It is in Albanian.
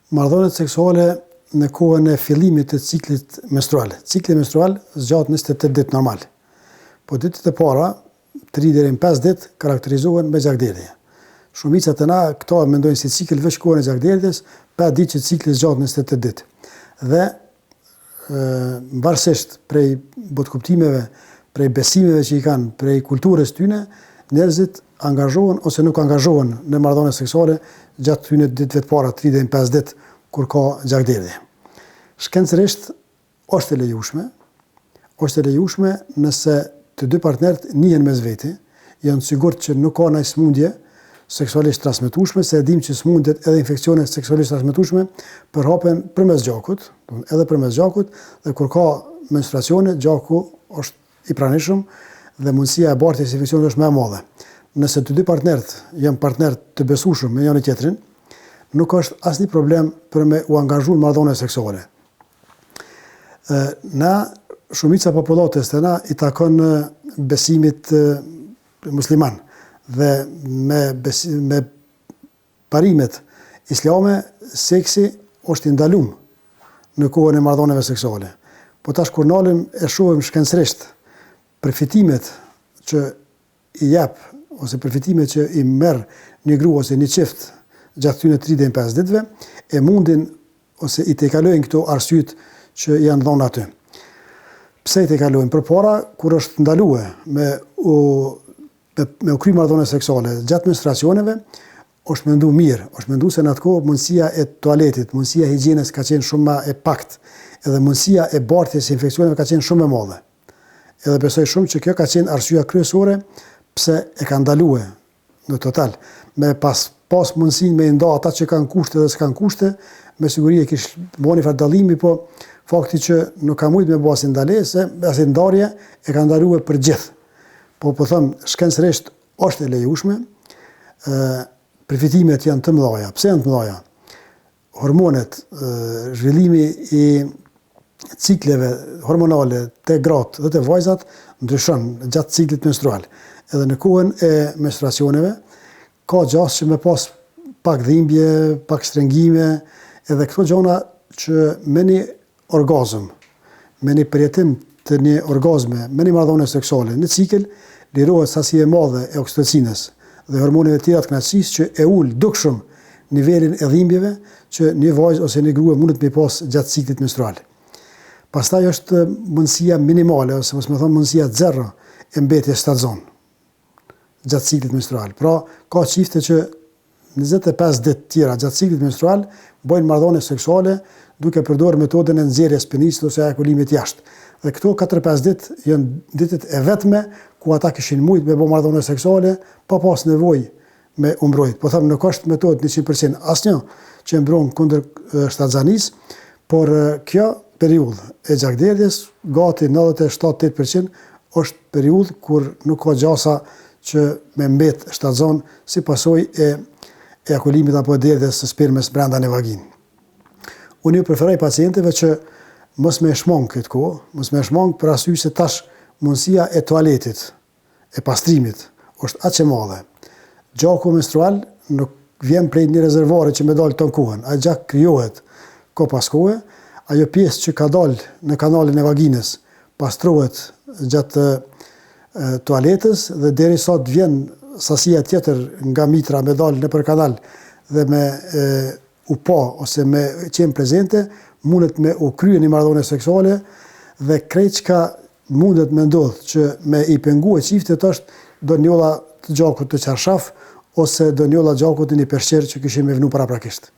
Marrëdhëniet seksuale në kohën e fillimit të ciklit menstrual. Cikli menstrual zgjat 28 ditë normal. Po ditët e para, 3 deri në 5 ditë karakterizohen me gjakderdhje. Shumica të na këto mendojnë si cikël veç kohën e gjakderdhjes, pa ditë që cikli zgjat 28 ditë. Dhe varësisht prej botkuptimeve, prej besimeve që i kanë, prej kulturës tyne, njerëzit angazhohen ose nuk angazhohen në marrëdhënie seksuale gjatë këtyre ditëve të para, 3 deri në 5 ditë kur ka gjakderdhje. Shkencërisht është e lejueshme nëse të dy partnerët njihen mes veti, janë sigurt që nuk ka ndonjë smundje seksualisht transmetueshme, se e dim që smundjet edhe infeksionet seksualisht transmetueshme përhapen përmes gjakut, edhe përmes gjakut, dhe kur ka menstruacione, gjaku është i pranishëm dhe mundësia e bartjes së infeksionit është më e madhe. Nëse të dy partnerët janë partnerë të besueshëm me njëri tjetrin, nuk është asnjë problem për me u angazhu në marrëdhënie seksuale. Na, shumica popullatës të na i takon besimit musliman dhe me parimet islame, seksi është i ndaluar në kohën e marrëdhënieve seksuale. Po tash kur nalim e shohim shkencërisht përfitimet që i jep ose përfitimet që i merr një grua ose një çift gjatë këtyre 35 ditëve, e mundin ose i tejkalojnë këto arsyet që janë dhënë aty. Pse i tejkalojnë? Përpara, kur është ndaluar me u kry marrëdhënie seksuale gjatë menstruacioneve, është menduar mirë, është menduar se në atë kohë mundësia e tualetit, mundësia e higjienës ka qenë shumë më e paktë, edhe mundësia e bartjes së infeksioneve ka qenë shumë më e madhe. Edhe besoj shumë që kjo ka qenë arsyeja kryesore pse e ka ndaluar në total. Me pas mundësinë me nda ata që kanë kushte dhe s'kanë kushte, me siguri e kish bëni fat dallimi, po fakti që nuk ka mujt me bëj asnjë ndalesë, asnjë ndarje, e ka ndaluar për gjithë. Po them, shkencërisht është e lejueshme, përfitimet janë të mëdha. Pse janë të mëdha? Hormonet, zhvillimi i cikleve hormonale të gratë dhe të vajzat ndryshon gjatë ciklit menstrual. Edhe në kohën e menstruacioneve ka gjasë që me pas pak dhimbje, pak shtrëngime, edhe këto gjona që me një orgazm, me një përjetim të një orgazme, me një marrëdhënie seksuale në cikël, lirohet sasi e madhe e oksitocinës dhe hormoneve tjera të kënaqësisë që e ul dukshëm nivelin e dhimbjeve që një vajzë ose një grua mundet me pas gjatë ciklit menstrual. Pastaj është mundësia minimale, ose mos më thonë mundësia zero e mbetjes shtatzon gjatë ciklit menstrual. Pra, ka çifte që 25 ditë tjera gjatë ciklit menstrual bëjnë marrëdhënie seksuale duke përdorur metodën e nxjerrjes penisit ose ejakulimit jashtë. Dhe këto 4-5 ditë janë ditët e vetme ku ata kishin mujt me bëj marrëdhënie seksuale pa pas nevojë me u mbrojt. Po them, nuk është metodë 100% asnjë që mbron kundër shtatzanisë, por kjo periudhë e gjakderdhjes, gati 97-8% është periudhë kur nuk ka gjasa që me mbet shtatzon si pasojë e ejakulimit apo derdhjes së spermës brenda në vaginë. Unë ju preferoj pacientëve që mos me shmong këtë kohë, mos me shmong për arsye se tash mundësia e tualetit, e pastrimit, është aq e madhe. Gjaku menstrual nuk vjen prej një rezervuari që me dalë ton kohën, ai gjak krijohet kohë pas kohe, ajo pjesë që ka dalë në kanalin e vaginës pastrohet gjatë tualetës dhe derisa të vjen sasia tjetër nga mitra me dalë nëpër kanal dhe me u pa ose me qenë prezente, mundet me u krye një marrëdhënie seksuale dhe krejt çka mundet me ndodh që me i pengue çiftet është donjolla të gjakut të çarshaf ose donjolla gjakut në një peshqer që kishim me vënë paraprakisht.